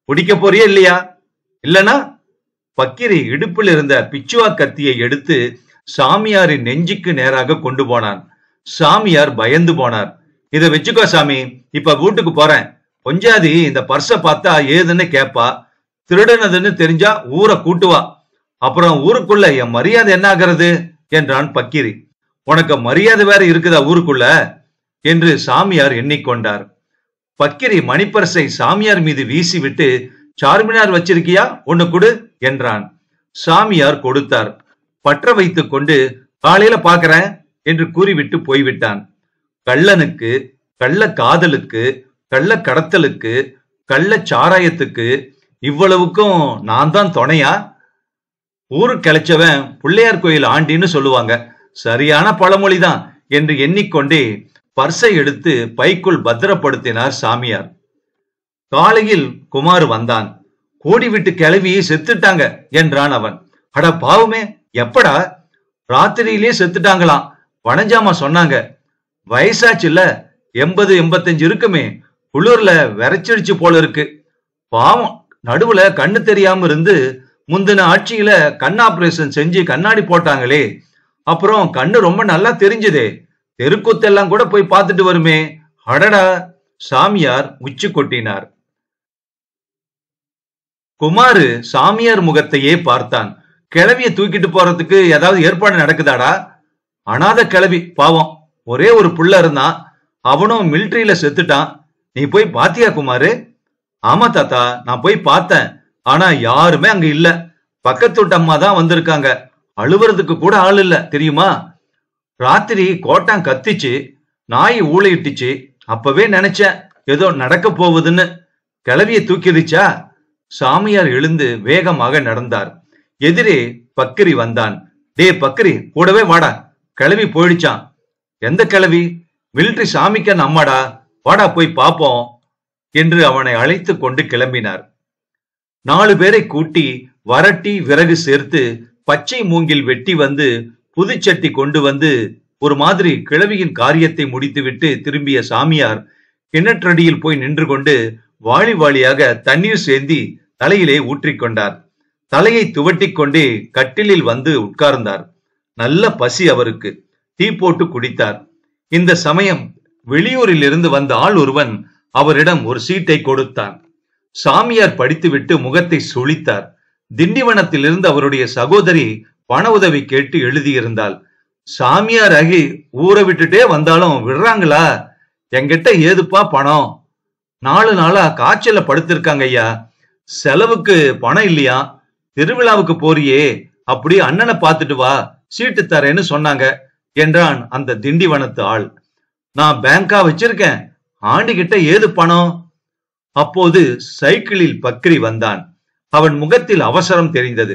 பிடிக்க போறியே இல்லையா? இல்லனா? பக்கிரி இடுப்பில் இருந்த பிச்சுவா கத்தியை எடுத்து சாமியாரின் நெஞ்சுக்கு நேராக கொண்டு போனான். சாமியார் பயந்து போனார். இத வச்சுக்கோ சாமி, இப்ப வீட்டுக்கு போறேன். கொஞ்சாதி இந்த பர்ஸ பார்த்தா ஏதுன்னு கேப்பா. திருடனதுன்னு தெரிஞ்சா ஊரை கூட்டுவா. அப்புறம் ஊருக்குள்ள என் மரியாதை என்ன ஆகிறது என்றான் பக்கிரி. உனக்கு மரியாதை வேற இருக்குதா ஊருக்குள்ள என்று சாமியார் எண்ணிக்கொண்டார். பக்கிரி மணிப்பர்சை சாமியார் மீது வீசிவிட்டு, சார்மினார் வச்சிருக்கியா, ஒண்ணு கொடு என்றான். சாமியார் கொடுத்தார். பற்ற வைத்துக் கொண்டு காலையில பாக்குறேன் என்று கூறிவிட்டு போய்விட்டான். கள்ளனுக்கு, கள்ள காதலுக்கு, கள்ள கடத்தலுக்கு, கள்ள சாராயத்துக்கு இவ்வளவுக்கும் நான் தான் துணையா? ஊரு கிளைச்சவன் பிள்ளையார் கோயில் ஆண்டின்னு சொல்லுவாங்க. சரியான பழமொழிதான் என்று எண்ணிக்கொண்டே பர்ஸை எடுத்து பைக்குள் பத்திரப்படுத்தினார் சாமியார். காலையில் குமார் வந்தான். கோடி விட்டு கிளவி செத்துட்டாங்க என்றான் அவன். அட பாவமே, எப்படா? ராத்திரியிலே செத்துட்டாங்களாம். வனஜாமா சொன்னாங்க. வயசாச்சு இல்ல, 80-85 இருக்குமே. குளிர்ல விரைச்சிடுச்சு போல இருக்கு. பாவம், நடுவுல கண்ணு தெரியாம இருந்து முந்தின ஆட்சியில கண் ஆபரேஷன் செஞ்சு கண்ணாடி போட்டாங்களே, அப்புறம் கண்ணு ரொம்ப நல்லா தெரிஞ்சதே. தெருக்கூத்தெல்லாம் கூட போய் பார்த்துட்டு வருமே. அடடா! சாமியார் உச்சி கொட்டினார். குமாரு சாமியார் முகத்தையே பார்த்தான். கிளவிய தூக்கிட்டு போறதுக்கு ஏதாவது ஏற்பாடு நடக்குதாடா? அனாத கிளவி பாவம், ஒரே ஒரு புள்ள இருந்தான். அவனும் மிலிட்டரியில செத்துட்டான். நீ போய் பாத்தியா குமாரு? ஆமா தாத்தா, நான் போய் பார்த்தேன். ஆனா யாருமே அங்க இல்ல. பக்கத்து வீட்டு அம்மா தான் வந்திருக்காங்க. அழுவுறதுக்கு கூட ஆள் இல்ல தெரியுமா? ராத்திரி கோட்டான் கத்திச்சு, நாய் ஊளையிட்டுச்சு. அப்பவே நினைச்சேன் ஏதோ நடக்க போகுதுன்னு. கிளவிய தூக்கிடுச்சா? சாமியார் எழுந்து வேகமாக நடந்தார். எதிரே பக்கிரி வந்தான். டே பக்கிரி, கூடவே வாடா, கிளவி போயிடுச்சான். எந்த கிளவி? மிலிட்டரி சாமிக்கன் அம்மாடா, வாடா போய் பாப்போம் என்று அவனை அழைத்து கொண்டு கிளம்பினார். 4 பேரை கூட்டி வரட்டி விறகு சேர்த்து பச்சை மூங்கில் வெட்டி வந்து புதுச்சட்டி கொண்டு வந்து ஒரு மாதிரி கிழவியின் காரியத்தை முடித்துவிட்டு திரும்பிய சாமியார் கிணற்றடியில் போய் நின்று கொண்டு வாளி வாளியாக தண்ணீர் சேந்தி தலையிலே ஊற்றிக்கொண்டார். தலையை துவட்டி கொண்டே கட்டிலில் வந்து உட்கார்ந்தார். நல்ல பசி அவருக்கு. டீ போட்டு குடித்தார். இந்த சமயம் வெளியூரில் இருந்து வந்த ஆள் ஒருவன் அவரிடம் ஒரு சீட்டை கொடுத்தான். சாமியார் படித்துவிட்டு முகத்தை சுளித்தார். திண்டிவனத்தில் இருந்து அவருடைய சகோதரி பண உதவி கேட்டு எழுதியிருந்தாள். சாமியார் ஆகி ஊரை விட்டுட்டே வந்தாலும் விடுறாங்களா? என்கிட்ட ஏதுப்பா பணம்? 4 நாளா காய்ச்சல படுத்திருக்காங்க ஐயா. செலவுக்கு பணம் இல்லையா? திருவிழாவுக்கு போறியே, அப்படி அண்ணனை பார்த்துட்டு வா, சீட்டு தரேன்னு சொன்னாங்க என்றான் அந்த திண்டிவனத்து ஆள். நான் பேங்கா வச்சிருக்கேன், ஆண்டி கிட்ட ஏது பணம்? அப்போது சைக்கிளில் பக்கிரி வந்தான். அவன் முகத்தில் அவசரம் தெரிந்தது.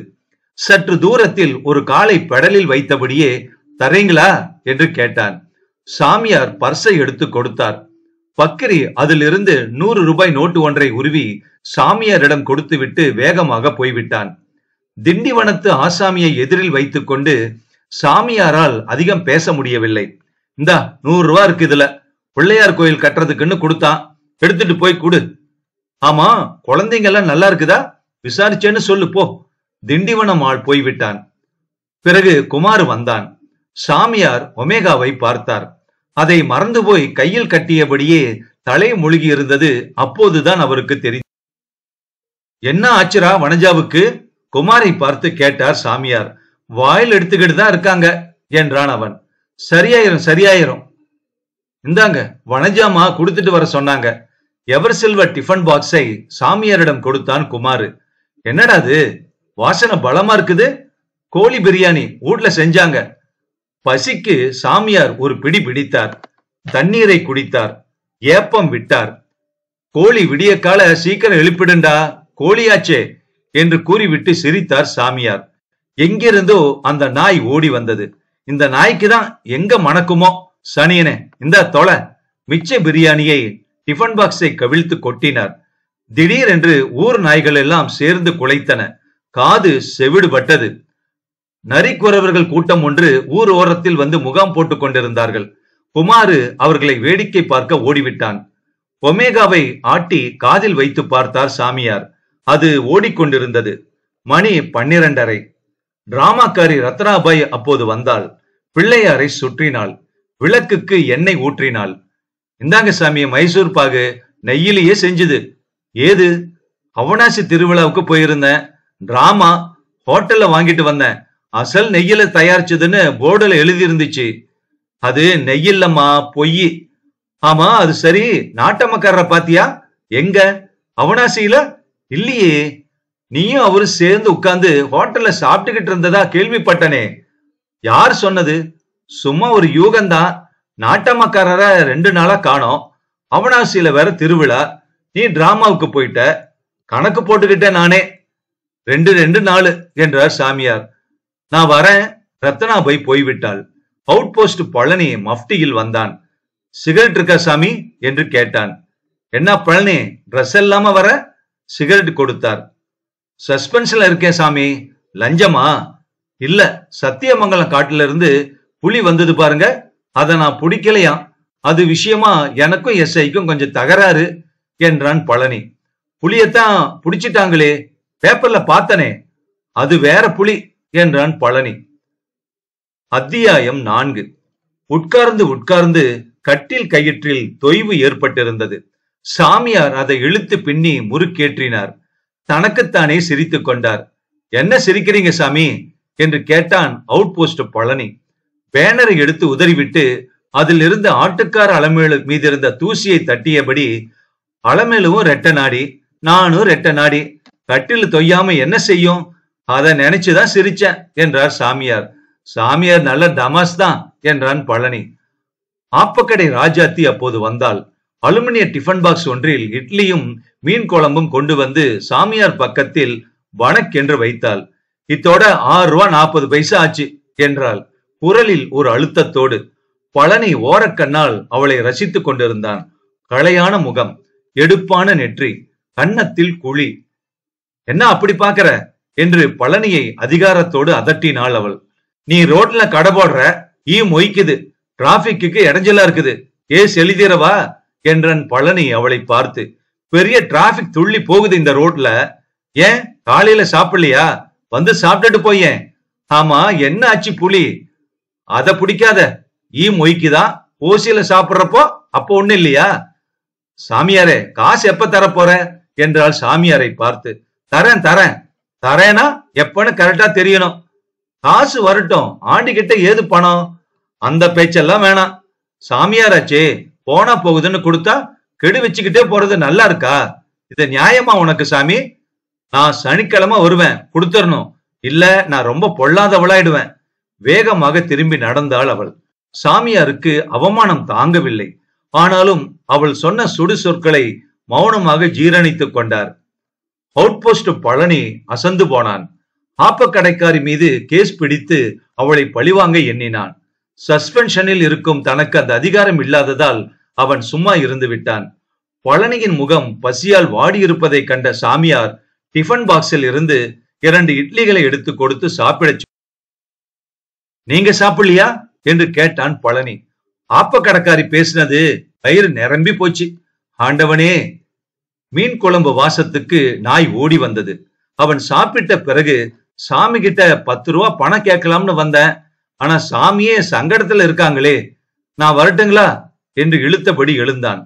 சற்று தூரத்தில் ஒரு காலை பெடலில் வைத்தபடியே தரீங்களா என்று கேட்டான். சாமியார் பர்ஸை எடுத்து கொடுத்தார். பக்கிரி அதிலிருந்து 100 ரூபாய் நோட்டு ஒன்றை உருவி சாமியாரிடம் கொடுத்துவிட்டு வேகமாக போய்விட்டான். திண்டிவனத்து ஆசாமியை எதிரில் வைத்துக் கொண்டு சாமியாரால் அதிகம் பேச முடியவில்லை. இந்தா 100 ரூபா இருக்கு, இதுல பிள்ளையார் கோயில் கட்டுறதுக்குன்னு கொடுத்தான், எடுத்துட்டு போய் கொடு. ஆமா, குழந்தைங்க எல்லாம் நல்லா இருக்குதா? விசாரிச்சேன்னு சொல்லு போ. திண்டிவனம் ஆள் போய்விட்டான். பிறகு குமார் வந்தான். சாமியார் ஒமேகாவை பார்த்தார். அதை மறந்து போய் கையில் கட்டியபடியே தலை முழுகி இருந்தது அப்போதுதான் அவருக்கு தெரியும். என்ன ஆச்சுரா வனஜாவுக்கு? குமாரை பார்த்து கேட்டார் சாமியார். வாயில் எடுத்துக்கிட்டு தான் இருக்காங்க என்றான் அவன். சரியாயிரும் சரியாயிரும். இந்தாங்க, வனஜாமா கொடுத்துட்டு வர சொன்னாங்க. எவர் சில்வர் டிஃபன் பாக்ஸை சாமியாரிடம் கொடுத்தான் குமாரு. என்னடா அது, வாசனை பலமா இருக்குது. கோழி பிரியாணி வீட்ல செஞ்சாங்க. பசிக்கு சாமியார் ஒரு பிடி பிடித்தார். தண்ணீரை குடித்தார். ஏப்பம் விட்டார். கோழி விடிய கால சீக்கிரம் எழுப்பிடுண்டா, கோழியாச்சே என்று கூறிவிட்டு சிரித்தார் சாமியார். எங்கிருந்தோ அந்த நாய் ஓடி வந்தது. இந்த நாய்க்கு தான் எங்க மணக்குமோ சனியனே, இந்த தொலை. மிச்ச பிரியாணியை டிஃபன் பாக்ஸை கவிழ்த்து கொட்டினார். திடீரென்று ஊர் நாய்கள் எல்லாம் சேர்ந்து குலைத்தன. காது செவிடுபட்டது. நரிக்குறவர்கள் கூட்டம் ஒன்று ஊர் ஓரத்தில் வந்து முகாம் போட்டுக் கொண்டிருந்தார்கள். குமாரு அவர்களை வேடிக்கை பார்க்க ஓடிவிட்டான். ஒமேகாவை ஆட்டி காதில் வைத்து பார்த்தார் சாமியார். அது ஓடிக்கொண்டிருந்தது. மணி 12:30. டிராமாக்காரி ரத்னாபாய் அப்போது வந்தாள். பிள்ளையாரை சுற்றினாள். விளக்குக்கு எண்ணெய் ஊற்றினாள். இந்தாங்க சாமி, மைசூர் பாகு நெய்யிலேயே செஞ்சுது. ஏது? அவனாசி திருவிழாவுக்கு போயிருந்தேன். டிராமா ஹோட்டல்ல வாங்கிட்டு வந்தேன். அசல் நெய்யில தயாரிச்சதுன்னு போர்டுல எழுதி இருந்துச்சு. அது நெய்யில்லம்மா, பொய். ஆமா, அது சரி. நாட்டமக்காரரை பாத்தியா? எங்க? அவனாசியில இல்லையே. நீயும் அவரு சேர்ந்து உட்கார்ந்து ஹோட்டல்ல சாப்பிட்டுக்கிட்டு இருந்ததா கேள்விப்பட்டனே. யார் சொன்னது? சும்மா ஒரு யூகந்தான். நாட்டமக்காரர 2 நாளா காணோம். அவனாசியில வேற திருவிழா. நீ டிராமாவுக்கு போயிட்ட. கணக்கு போட்டுக்கிட்ட நானே. 2 நாள் என்றார் சாமியார். நான் வரேன். ரத்னாபாய் போய்விட்டாள். அவுட் போஸ்ட் பழனி மஃப்டியில் வந்தான். சிகரெட் இருக்கா சாமி என்று கேட்டான். என்ன பழனி, ட்ரெஸ் இல்லாம வர? சிகரெட் கொடுத்தார். சஸ்பென்ஸ்ல இருக்கேன் சாமி. லஞ்சமா? இல்ல, சத்தியமங்கலம் காட்டுல இருந்து புலி வந்தது பாருங்க, அத நான் பிடிக்கலையாம். அது விஷயமா எனக்கும் எஸ்ஐக்கும் கொஞ்சம் தகராறு என்றான் பழனி. புலியத்தான் புடிச்சிட்டாங்களே, பேப்பர்ல பார்த்தனே. அது வேற புலி என்றான் பழனி. அத்தியாயம் 4. உட்கார்ந்து உட்கார்ந்து கட்டில் கயிற்றில் தொய்வு ஏற்பட்டிருந்தது. சாமியார் அதை இழுத்து பின்னி முறுக்கேற்றினார். தனக்குத்தானே சிரித்துக் கொண்டார். என்ன சிரிக்கிறீங்க சாமி என்று கேட்டான் அவுட் போஸ்ட் பழனி. பேனரை எடுத்து உதறிவிட்டு அதில் இருந்த ஆட்டுக்கார அலமேலு மீது இருந்த தூசியை தட்டியபடி, அலமேலுவும் ரெட்ட நாடி, நானும் ரெட்ட நாடி, கட்டில் தொய்யாம என்ன செய்யும்? அதை நினைச்சுதான் சிரிச்சேன் என்றார் சாமியார். சாமியார் நல்ல தமாஸ் தான் என்றான் பழனி. ஆப்பக்கடை ராஜாத்தி அப்போது வந்தாள். அலுமினிய டிஃபன் பாக்ஸ் ஒன்றில் இட்லியும் மீன் குழம்பும் கொண்டு வந்து சாமியார் பக்கத்தில் வணக்கென்று வைத்தாள். இத்தோட 6 ரூபா 40 பைசா ஆச்சு என்றாள் குரலில் ஒரு அழுத்தத்தோடு. பழனி ஓரக்கண்ணால் அவளை ரசித்துக் கொண்டிருந்தான். களையான முகம், எடுப்பான நெற்றி, கன்னத்தில் குழி. என்ன அப்படி பாக்குற என்று பழனியை அதிகாரத்தோடு அதட்டினாள் அவள். நீ ரோட்ல கடை போடுற, மொய்க்குது, டிராபிக்கு இடைஞ்சலா இருக்குது, எழுதிரவா என்றான் பழனி அவளை பார்த்து. பெரிய டிராபிக் துள்ளி போகுது இந்த ரோட்ல. ஏன் காலையில சாப்பிடலையா? வந்து சாப்பிட்டுட்டு போயேன். ஆமா, என்ன ஆச்சு புலி? அத பிடிக்காத, மொய்க்குதான். ஓசியில சாப்பிடுறப்போ அப்போ ஒண்ணு இல்லையா? சாமியாரே, காசு எப்ப தர போற என்றாள் சாமியாரை பார்த்து. தரேன் தரேன். தரேனா எப்பன்னு கரெக்டா தெரியணும். காசு வரட்டும், ஆண்டி கிட்ட ஏது பணம்? அந்த பேச்செல்லாம் வேணாம். சாமியாராச்சே, போனா போகுதுன்னு கொடுத்தா கெடு வச்சுக்கிட்டே போறது நல்லா இருக்கா? இது நியாயமா உனக்கு சாமி? நான் சனிக்கிழமை வருவேன், கொடுத்துடணும். இல்ல நான் ரொம்ப பொல்லாதவளாயிடுவேன். வேகமாக திரும்பி நடந்தாள் அவள். சாமியாருக்கு அவமானம் தாங்கவில்லை. ஆனாலும் அவள் சொன்ன சுடு சொற்களை மௌனமாக ஜீரணித்துக் கொண்டார். அவுட் போஸ்ட் பழனி அசந்து போனான். ஆப்பக்கடைக்காரி மீது கேஸ் பிடித்து அவளை பழிவாங்க எண்ணினான். சஸ்பென்ஷனில் இருக்கும் தனக்கு அந்த அதிகாரம் இல்லாததால் அவன் சும்மா இருந்து விட்டான். பழனியின் முகம் பசியால் வாடியிருப்பதை கண்ட சாமியார் டிஃபன் பாக்ஸில் இருந்து 2 இட்லிகளை எடுத்து கொடுத்து சாப்பிட. நீங்க சாப்பிடலையா என்று கேட்டான் பழனி. ஆப்பக்கடைக்காரி பேசினது வயிறு நிரம்பி போச்சு. ஆண்டவனே! மீன் குழம்பு வாசத்துக்கு நாய் ஓடி வந்தது. அவன் சாப்பிட்ட பிறகு சாமி கிட்ட 10 ரூபா பணம் கேட்கலாம்னு வந்தேன். ஆனா சாமியே சங்கடத்துல இருக்காங்களே. நான் வரட்டுங்களா என்று இழுத்தபடி எழுந்தான்.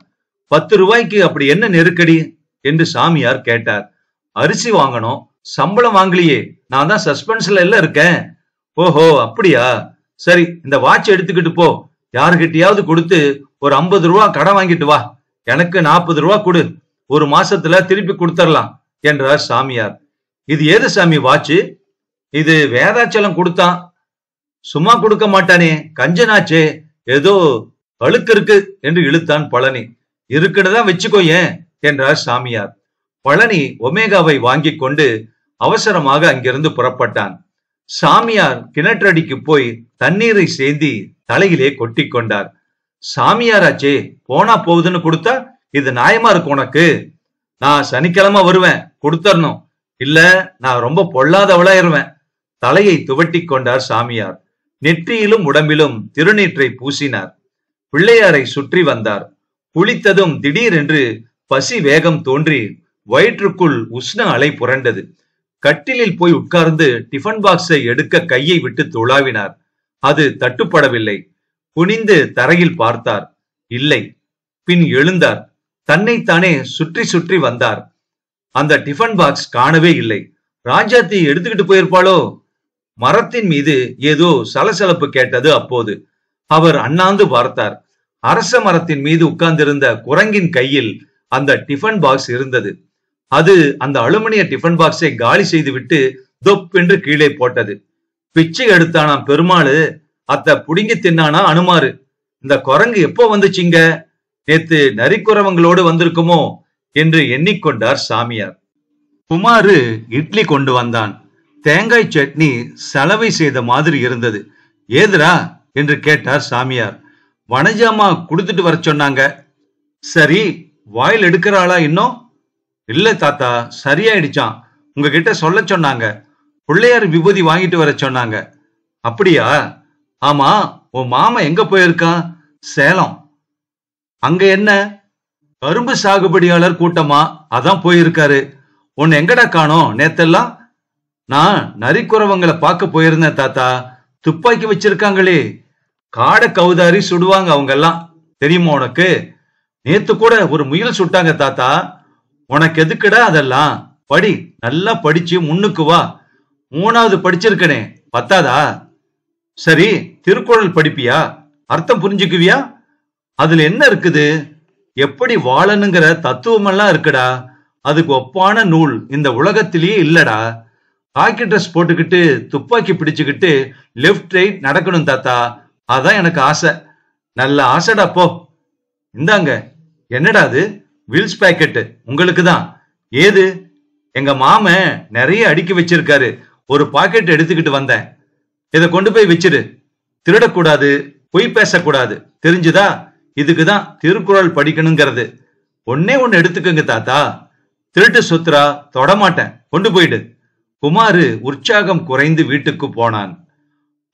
10 ரூபாய்க்கு அப்படி என்ன நெருக்கடி என்று சாமியார் கேட்டார். அரிசி வாங்கணும், சம்பளம் வாங்கலையே, நான் தான் சஸ்பென்ஸ்ல எல்லாம் இருக்கேன். ஓஹோ அப்படியா, சரி இந்த வாட்ச் எடுத்துக்கிட்டு போ, யாருகிட்டயாவது கொடுத்து ஒரு 50 ரூபா கடன் வாங்கிட்டு வா, எனக்கு 40 ரூபா கொடு, ஒரு மாசத்துல திருப்பி கொடுத்துடலாம் என்றார் சாமியார். இது ஏது சாமி வாட்சு? இது வேதாச்சலம் கொடுத்தான். சும்மா கொடுக்க மாட்டானே, கஞ்சனாச்சே, ஏதோ அழுக்கு இருக்கு என்று இழுத்தான் பழனி. இருக்குன்னு வச்சுக்கோ ஏன் என்றார் சாமியார். பழனி ஒமேகாவை வாங்கி கொண்டு அவசரமாக அங்கிருந்து புறப்பட்டான். சாமியார் கிணற்றடிக்கு போய் தண்ணீரை சேந்தி தலையிலே கொட்டி கொண்டார். சாமியாராச்சே, போனா போகுதுன்னு கொடுத்தா இது நியாயமா இருக்கு உனக்கு? நான் சனிக்கிழமை வருவேன், கொடுத்தரணும், இல்ல நான் ரொம்ப பொல்லாதவளாயிருவேன். தலையை துவட்டி கொண்டார் சாமியார். நெற்றியிலும் உடம்பிலும் திருநீற்றை பூசினார். பிள்ளையாரை சுற்றி வந்தார். குளித்ததும் திடீரென்று பசி வேகம் தோன்றி வயிற்றுக்குள் உஷ்ண அலை புரண்டது. கட்டிலில் போய் உட்கார்ந்து டிஃபன் பாக்ஸை எடுக்க கையை விட்டு துளாவினார். அது தட்டுப்படவில்லை. குனிந்து தரையில் பார்த்தார், இல்லை. பின் எழுந்தார். தன்னைத்தானே சுற்றி சுற்றி வந்தார். அந்த டிஃபன் பாக்ஸ் காணவே இல்லை. ராஜாத்தி எடுத்துக்கிட்டு போயிருப்பாளோ? மரத்தின் மீது ஏதோ சலசலப்பு கேட்டது. அப்போது அவர் அண்ணாந்து பார்த்தார். அரச மரத்தின் மீது உட்கார்ந்திருந்த குரங்கின் கையில் அந்த டிஃபன் பாக்ஸ் இருந்தது. அது அந்த அலுமினிய டிஃபன் பாக்ஸை காலி செய்துவிட்டு தொப் என்று கீழே போட்டது. பிச்சை எடுத்தானாம் பெருமாளு, அத்த புடுங்கி தின்னானா அனுமாரு. இந்த குரங்கு எப்போ வந்துச்சிங்க? நேத்து நரிக்குறவங்களோடு வந்திருக்குமோ என்று எண்ணிக்கொண்டார் சாமியார். குமாரு இட்லி கொண்டு வந்தான். தேங்காய் சட்னி சலவை செய்த மாதிரி இருந்தது. ஏதுரா என்று கேட்டார் சாமியார். வனஜாமா கொடுத்துட்டு வர சொன்னாங்க. சரி, வாயில் எடுக்கிறாளா இன்னும்? இல்ல தாத்தா, சரியாயிடுச்சான், உங்ககிட்ட சொல்ல சொன்னாங்க. பிள்ளையார் விபூதி வாங்கிட்டு வர சொன்னாங்க. அப்படியா? ஆமா, உன் மாமா எங்க போயிருக்கான்? சேலம். அங்க என்ன? கரும்பு சாகுபடியாளர் கூட்டமா, அதான் போயிருக்காரு. உன் எங்கடா காணோம் நேத்தெல்லாம்? நான் நரிக்குறவங்களை பார்க்க போயிருந்தேன் தாத்தா. துப்பாக்கி வச்சிருக்காங்களே, காடை கவுதாரி சுடுவாங்க அவங்க எல்லாம், தெரியுமா உனக்கு? நேத்து கூட ஒரு முயல் சுட்டாங்க தாத்தா. உனக்கு எதுக்குடா அதெல்லாம்? படி, நல்லா படிச்சு முன்னுக்கு வா. 3வது படிச்சிருக்கனே, பத்தாதா? சரி, திருக்குறள் படிப்பியா? அர்த்தம் புரிஞ்சுக்குவியா? அதுல என்ன இருக்குது? எப்படி வாழணுங்கிற தத்துவம் எல்லாம் இருக்குடா. அதுக்கு ஒப்பான நூல் இந்த உலகத்திலேயே இல்லடா. காக்கி ட்ரெஸ் போட்டுக்கிட்டு துப்பாக்கி பிடிச்சுக்கிட்டு லெப்ட் ரைட் நடக்கணும் தாத்தா, அதான் எனக்கு ஆசை. நல்ல ஆசைடா போ. இந்தாங்க. என்னடா அது? வில்ஸ் பேக்கெட்டு உங்களுக்கு தான். ஏது? எங்க மாமன் நிறைய அடுக்கி வச்சிருக்காரு, ஒரு பாக்கெட் எடுத்துக்கிட்டு வந்தேன். இதை கொண்டு போய் வச்சிரு. திருடக்கூடாது, பொய் பேசக்கூடாது, தெரிஞ்சுதா? இதுக்குதான் திருக்குறள் படிக்கணுங்கிறது. ஒன்னே ஒன்னு எடுத்துக்கங்க தாத்தா. திருட்டு சொத்துரா, தொடமாட்டேன், கொண்டு போயிடு. குமாரு உற்சாகம் குறைந்து வீட்டுக்கு போனான்.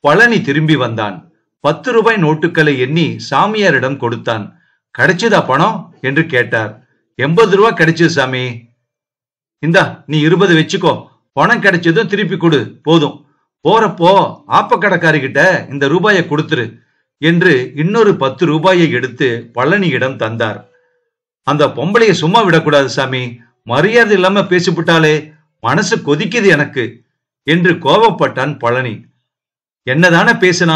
பழனி திரும்பி வந்தான். 10 ரூபாய் நோட்டுகளை எண்ணி சாமியாரிடம் கொடுத்தான். கிடைச்சதா பணம் என்று கேட்டார். 80 ரூபா கிடைச்சது சாமி. இந்தா, நீ 20 வச்சுக்கோ, பணம் கிடைச்சதும் திருப்பி கொடு, போதும். போறப்போ ஆப்பக்கடைக்காரி கிட்ட இந்த ரூபாயை கொடுத்துரு என்று இன்னொரு 10 ரூபாயை எடுத்து பழனியிடம் தந்தார். அந்த பொம்பளைய சும்மா விடக்கூடாது சாமி, மரியாதை இல்லாம பேசிவிட்டாலே, மனசு கொதிக்குது எனக்கு என்று கோபப்பட்டான் பழனி. என்னதானே பேசினா,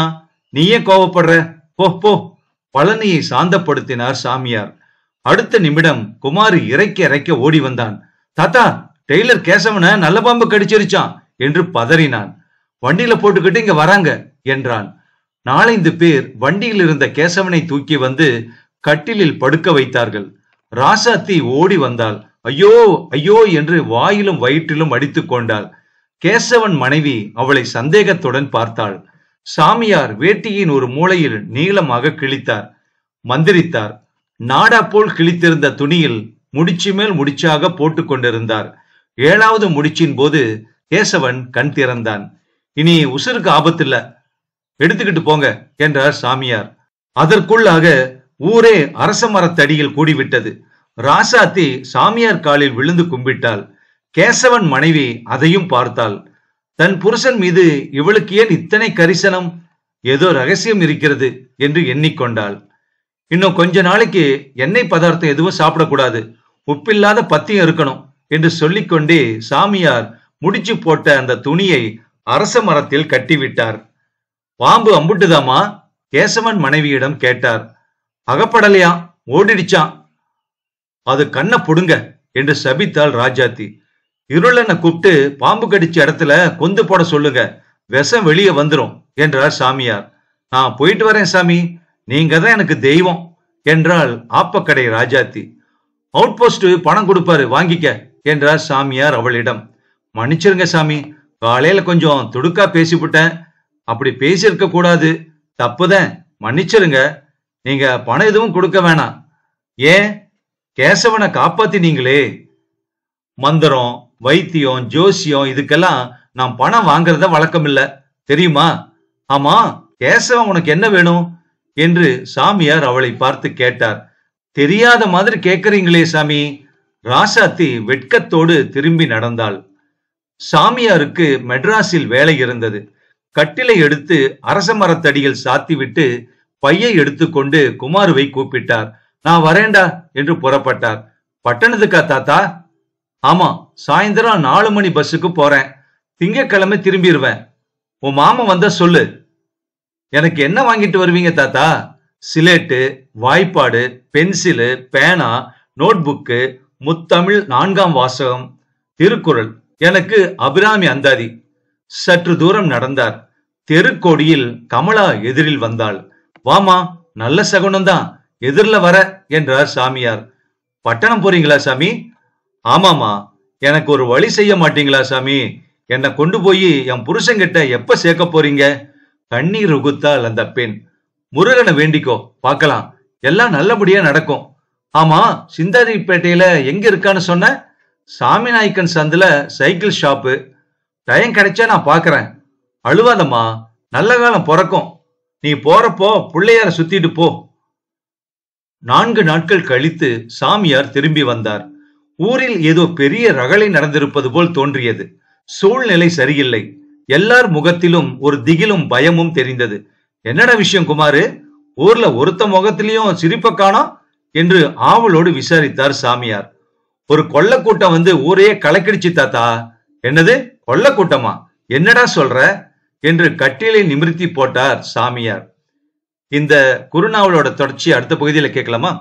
நீயே கோபப்படுற? போ போ. பழனியை சாந்தப்படுத்தினார் சாமியார். அடுத்த நிமிடம் குமாரி இறைக்க இறைக்க ஓடி வந்தான். தாத்தா, டெய்லர் கேசவனை நல்ல பாம்பு கடிச்சிருச்சான் என்று பதறினான். வண்டியில போட்டுக்கிட்டு இங்க வராங்க என்றான். 4-5 பேர் வண்டியில் இருந்த கேசவனை தூக்கி வந்து கட்டிலில் படுக்க வைத்தார்கள். ராசாத்தி ஓடி வந்தாள். ஐயோ ஐயோ என்று வாயிலும் வயிற்றிலும் அடித்துக் கொண்டாள். கேசவன் மனைவி அவளை சந்தேகத்துடன் பார்த்தாள். சாமியார் வேட்டியின் ஒரு மூலையில் நீளமாக கிழித்தார். மந்திரித்தார். நாடா போல் கிழித்திருந்த துணியில் முடிச்சு மேல் முடிச்சாக போட்டுக் கொண்டிருந்தார். 7வது முடிச்சின் போது கேசவன் கண் திறந்தான். இனி உசுருக்கு ஆபத்தில்ல, எடுத்துக்கிட்டு போங்க என்றார் சாமியார். அதற்குள்ளாக ஊரே அரச மரத்தடியில் கூடிவிட்டது. ராசாத்தி சாமியார் காலில் விழுந்து கும்பிட்டாள். கேசவன் மனைவி அதையும் பார்த்தாள். தன் புருஷன் மீது இவளுக்கு ஏன் இத்தனை கரிசனம்? ஏதோ ரகசியம் இருக்கிறது என்று எண்ணிக்கொண்டாள். இன்னும் கொஞ்ச நாளைக்கு எண்ணெய் பதார்த்தம் எதுவும் சாப்பிடக்கூடாது, உப்பில்லாத பத்தியம் இருக்கணும் என்று சொல்லிக்கொண்டே சாமியார் முடிச்சு போட்ட அந்த துணியை அரச மரத்தில் கட்டிவிட்டார். பாம்பு அம்புட்டுதாமா? கேசவன் மனைவியிடம் கேட்டார். அகப்படலையா, ஓடிடுச்சான். அது கண்ணை புடுங்க என்று சபித்தாள் ராஜாத்தி. இருளனை கூப்பிட்டு பாம்பு கடிச்ச இடத்துல கொந்து போட சொல்லுங்க, விஷம் வெளியே வந்துரும் என்றார் சாமியார். நான் போயிட்டு வரேன் சாமி, நீங்க தான் எனக்கு தெய்வம் என்றாள் ஆப்பக்கடை ராஜாத்தி. அவுட் போஸ்ட் பணம் கொடுப்பாரு, வாங்கிக்க என்றார் சாமியார் அவளிடம். மன்னிச்சிருங்க சாமி, காலையில கொஞ்சம் துடுக்கா பேசிவிட்டேன், அப்படி பேசியிருக்க கூடாது, தப்புதான், மன்னிச்சிருங்க. நீங்க பணம் எதுவும் கொடுக்க வேணாம். ஏன்? கேசவனை காப்பாத்தினீங்களே. மந்திரம், வைத்தியம், ஜோசியம் இதுக்கெல்லாம் நான் பணம் வாங்குறத வழக்கம் இல்ல, தெரியுமா? ஆமா, கேசவன் உனக்கு என்ன வேணும் என்று சாமியார் அவளை பார்த்து கேட்டார். தெரியாத மாதிரி கேட்கறீங்களே சாமி. ராசாத்தி வெட்கத்தோடு திரும்பி நடந்தாள். சாமியாருக்கு மெட்ராஸில் வேலை இருந்தது. கட்டிலை எடுத்து அரச மரத்தடியில் சாத்திவிட்டு பையை எடுத்துக்கொண்டு குமாருவை கூப்பிட்டார். நான் வரேண்டா என்று புறப்பட்டார். பட்டணத்துக்கா தாத்தா? ஆமா, சாயந்தரம் 4 மணி பஸ்ஸுக்கு போறேன், திங்கக்கிழமை திரும்பிடுவேன். உன் மாமன் வந்தா சொல்லு. எனக்கு என்ன வாங்கிட்டு வருவீங்க தாத்தா? சிலேட்டு, வாய்ப்பாடு, பென்சிலு, பேனா, நோட் புக்கு, முத்தமிழ் 4ஆம் வாசகம், திருக்குறள், எனக்கு அபிராமி அந்தாதி. சற்று தூரம் நடந்தார். தெருக்கோடியில் கமலா எதிரில் வந்தாள். வாமா, நல்ல சகுனம்தான், எதிரில வர என்றார் சாமியார். பட்டணம் போறீங்களா சாமி? ஆமாமா. எனக்கு ஒரு வழி செய்ய மாட்டீங்களா சாமி? என்னை கொண்டு போய் என் புருஷங்கிட்ட எப்ப சேர்க்க போறீங்க? கண்ணீர் உகுத்தாள் அந்த பெண். முருகனை வேண்டிக்கோ, பார்க்கலாம், எல்லாம் நல்லபடியா நடக்கும். ஆமா, சிந்தாதிரிப்பேட்டையில எங்க இருக்கான்னு சொன்ன? சாமிநாயக்கன் சந்துல சைக்கிள் ஷாப்பு. டைம் கிடைச்சா நான் பாக்குறேன். அழுவாதம்மா, நல்ல காலம் பிறக்கும். நீ போறப்போ பிள்ளையார சுத்திட்டு போ. 4 நாட்கள் கழித்து சாமியார் திரும்பி வந்தார். ஊரில் ஏதோ பெரிய ரகளை நடந்திருப்பது போல் தோன்றியது. சூழ்நிலை சரியில்லை. எல்லார் முகத்திலும் ஒரு திகிலும் பயமும் தெரிந்தது. என்னடா விஷயம் குமாரு? ஊர்ல ஒருத்த முகத்திலையும் சிரிப்ப காணோம் என்று ஆவலோடு விசாரித்தார் சாமியார். ஒரு கொள்ள கூட்டம் வந்து ஊரையே கலக்கிடுச்சு தாத்தா. என்னது கொள்ள கூட்டமா? என்னடா சொல்ற என்று கட்டிலை நிமிர்த்தி போட்டார் சாமியார். இந்த குறுநாவலோட தொடர்ச்சி அடுத்த பகுதியில் கேட்கலாமா?